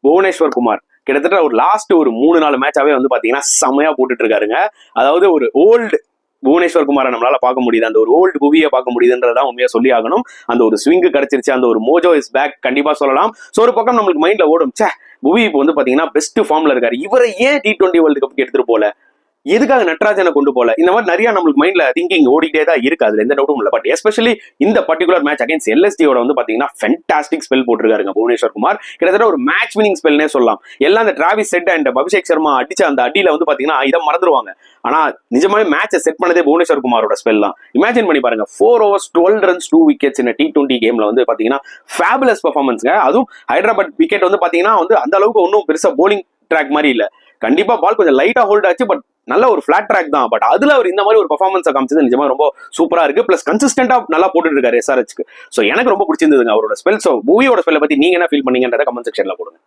புவனேஸ்வர் குமார் கிட்டத்தட்ட ஒரு லாஸ்ட் ஒரு 3-4 மேட்சாவே வந்து பாத்தீங்கன்னா செம்மையா போட்டுட்டு இருக்காருங்க. அதாவது ஒரு ஓல்டு புவனேஸ்வர் குமாரை நம்மளால பார்க்க முடியுது, அந்த ஒரு ஓல்டு புவியை பார்க்க முடியுதுன்றதான் உண்மையா சொல்லி ஆகணும். அந்த ஒரு ஸ்விங்கு கிடைச்சிருச்சு, அந்த ஒரு மோஜோ இஸ் பேக் கண்டிப்பா சொல்லலாம். சோ ஒரு பக்கம் நம்மளுக்கு மைண்ட்ல ஓடும், புவி இப்போ வந்து பாத்தீங்கன்னா பெஸ்ட் ஃபார்ம்ல இருக்காரு, இவரை ஏன் T20 வேர்ல்டு கப் எடுத்துட்டு போல, எதுக்காக நட்ராஜனை கொண்டு போல, இந்த மாதிரி நிறைய நம்மளுக்கு மைண்ட்ல திங்கிங் ஓடிட்டே தான் இருக்கு, அதுல எந்த டவுட்டும் இல்ல. பட் எஸ்பெஷலி இந்த பர்டிகுலர் மேட்ச் அகைன்ஸ்ட் LSD-யோட வந்து பாத்தீங்கன்னா ஃபென்டாஸ்டிக் ஸ்பெல் போட்டிருக்காருங்க புவனேஸ்வர் குமார். கிட்டத்தட்ட ஒரு மேட்ச் வினிங் ஸ்பெல்னே சொல்லலாம். எல்லாம் அந்த Travis set and Abhishek Sharma அடிச்ச அந்த அடியில வந்து பாத்தீங்கன்னா இதை மறந்துடுவாங்க. ஆனா நிஜமாவே மேட்சை செட் பண்ணதே புவனேஸ்வர் குமாரோட ஸ்பெல் தான். இமேஜின் பண்ணி பாருங்க, 4 overs 12 runs 2 wickets in T20 கேம்ல வந்து பாத்தீங்கன்னா ஃபேபுலஸ் பெர்ஃபார்மன்ஸ்ங்க. அதுவும் ஹைதராபாத் விக்கெட் வந்து பாத்தீங்கன்னா வந்து அந்த அளவுக்கு ஒன்றும் பெருசா போலிங் ட்ராக் மாதிரி இல்ல. கண்டிப்பா பால் கொஞ்சம் லைட்டா ஹோல்ட் ஆச்சு, பட் நல்ல ஒரு ஃபிளாட் ட்ராக் தான். பட் அதுல அவர் இந்த மாதிரி ஒரு பெர்ஃபார்மன்ஸ் காமிச்சது நிஜமா ரொம்ப சூப்பரா இருக்கு. பிளஸ் கன்சிஸ்டன்டா நல்லா போட்டுட்டு இருக்காரு SRH-க்கு. சோ எனக்கு ரொம்ப பிடிச்சிருந்ததுங்க அவரோட ஸ்பெல். சோ மூவியோட ஸ்பெல்லை பத்தி நீங்க என்ன ஃபீல் பண்ணீங்கன்றத கமெண்ட் செக்ஷன்ல போடுங்க.